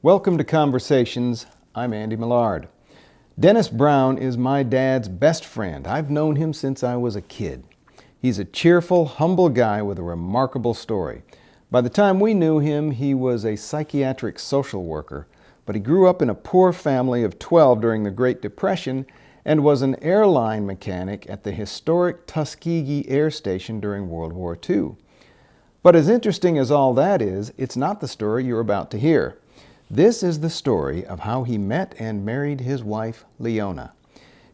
Welcome to Conversations. I'm Andy Millard. Dennis Brown is my dad's best friend. I've known him since I was a kid. He's a cheerful, humble guy with a remarkable story. By the time we knew him, he was a psychiatric social worker, but he grew up in a poor family of 12 during the Great Depression and was an airline mechanic at the historic Tuskegee Air Station during World War II. But as interesting as all that is, it's not the story you're about to hear. This is the story of how he met and married his wife, Leona.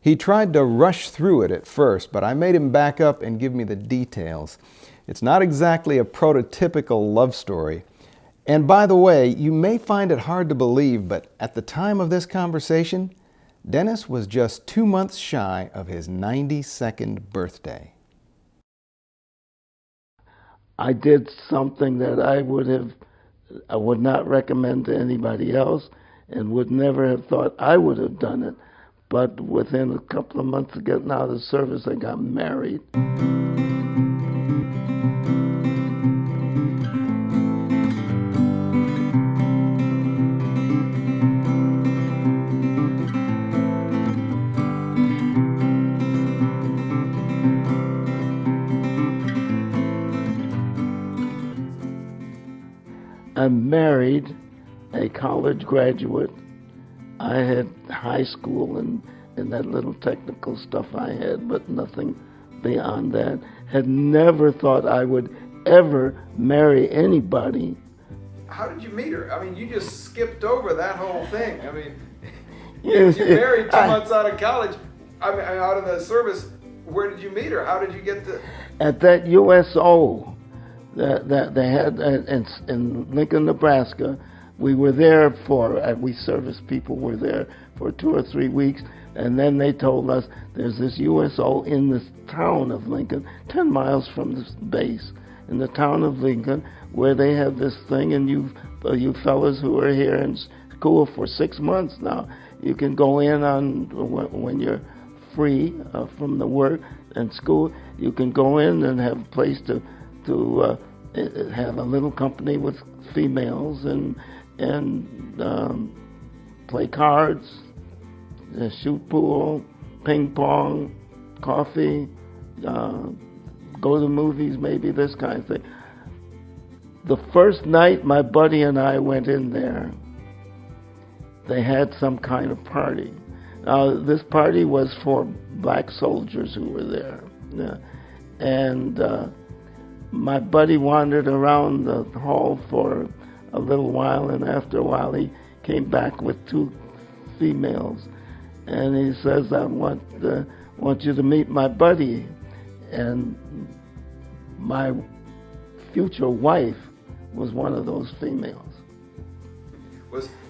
He tried to rush through it at first, but I made him back up and give me the details. It's not exactly a prototypical love story. And by the way, you may find it hard to believe, but at the time of this conversation, Dennis was just 2 months shy of his 92nd birthday. I did something that I would not recommend to anybody else and would never have thought I would have done it. But within a couple of months of getting out of the service, I got married. I married a college graduate. I had high school and that little technical stuff I had, but nothing beyond that. Had never thought I would ever marry anybody. How did you meet her? I mean, you just skipped over that whole thing. I mean, you married 2 months out of college, out of the service. Where did you meet her? How did you get to... At that USO that they had in Lincoln, Nebraska. We were there we service people were there for 2 or 3 weeks, and then they told us there's this USO in this town of Lincoln, 10 miles from the base, in the town of Lincoln, where they have this thing, and you fellas who are here in school for 6 months now, you can go in on when you're free from the work and school, you can go in and have a place to have a little company with females and play cards, shoot pool, ping pong, coffee, go to movies, maybe this kind of thing. The first night my buddy and I went in there, they had some kind of party. Now, this party was for black soldiers who were there. And my buddy wandered around the hall for a little while, and after a while he came back with 2 females. And he says, I want you to meet my buddy. And my future wife was one of those females.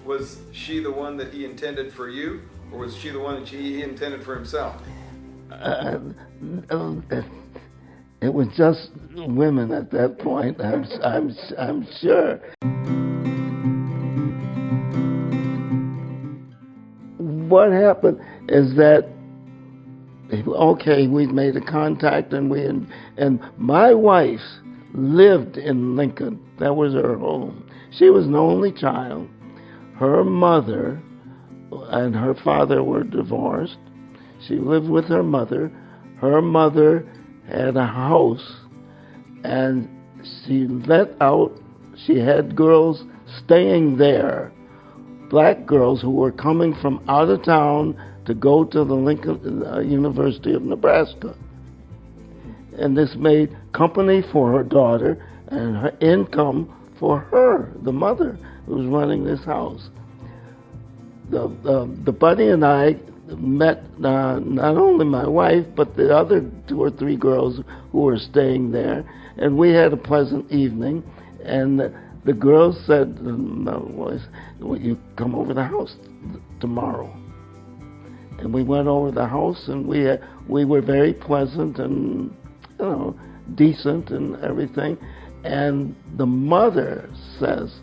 Was she the one that he intended for you, or was she the one that he intended for himself? It was just women at that point, I'm sure. What happened is that, okay, we made a contact, and my wife lived in Lincoln. That was her home. She was an only child. Her mother and her father were divorced. She lived with her mother. Her mother had a house, and she had girls staying there, black girls who were coming from out of town to go to the Lincoln University of Nebraska. And this made company for her daughter and her income for her, the mother who was running this house. The buddy and I met not only my wife, but the other 2 or 3 girls who were staying there, and we had a pleasant evening. And the girls said, "Will you come over the house tomorrow?" And we went over the house, and we were very pleasant and decent and everything. And the mother says,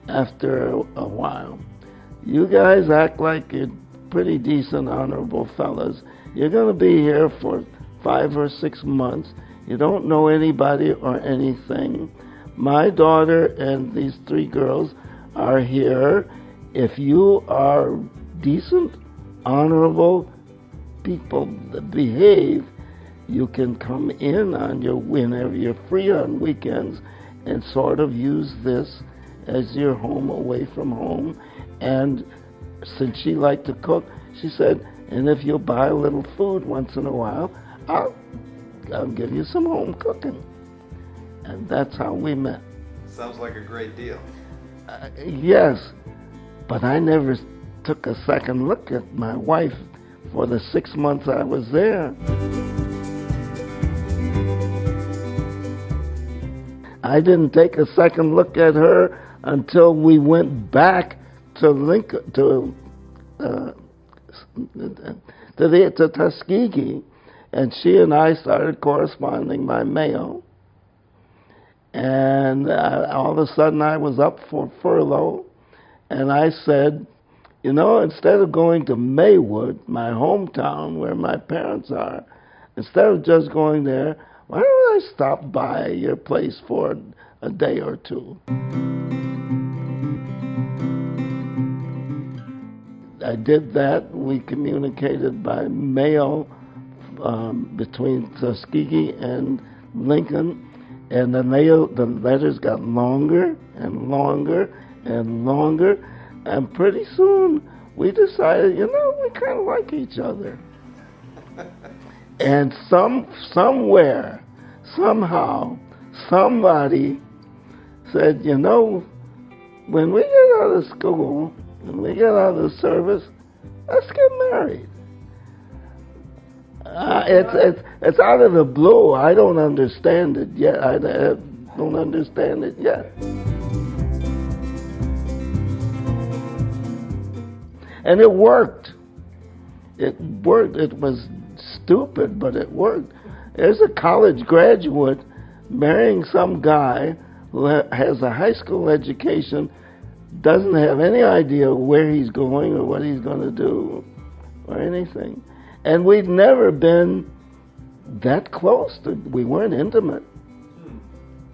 after a while, "You guys act like you're pretty decent, honorable fellas. You're going to be here for 5 or 6 months. You don't know anybody or anything. My daughter and these 3 girls are here. If you are decent, honorable people that behave, you can come in on your whenever you're free on weekends and sort of use this as your home away from home. And since she liked to cook, she said, and if you'll buy a little food once in a while, I'll give you some home cooking. And that's how we met. Sounds like a great deal. Yes, but I never took a second look at my wife for the 6 months I was there. I didn't take a second look at her until we went back to Lincoln, to Tuskegee, and she and I started corresponding by mail. And all of a sudden I was up for furlough, and I said, you know, instead of going to Maywood, my hometown where my parents are, instead of just going there, why don't I stop by your place for a day or two? I did that. We communicated by mail between Tuskegee and Lincoln, and the letters got longer and longer and longer, and pretty soon we decided, you know, we kind of like each other. And somewhere, somehow, somebody said, you know, when we get out of school, when we get out of service, let's get married. It's out of the blue. I don't understand it yet. I don't understand it yet. And it worked. It worked. It was stupid, but it worked. There's a college graduate marrying some guy who has a high school education, doesn't have any idea where he's going or what he's going to do or anything. And we'd never been that close. We weren't intimate.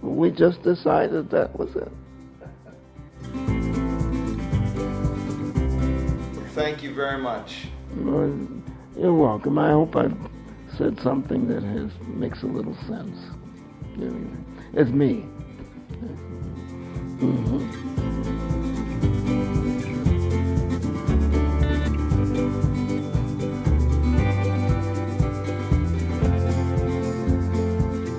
We just decided that was it. Thank you very much. You're welcome. I hope I've said something that makes a little sense. It's me. Mm-hmm.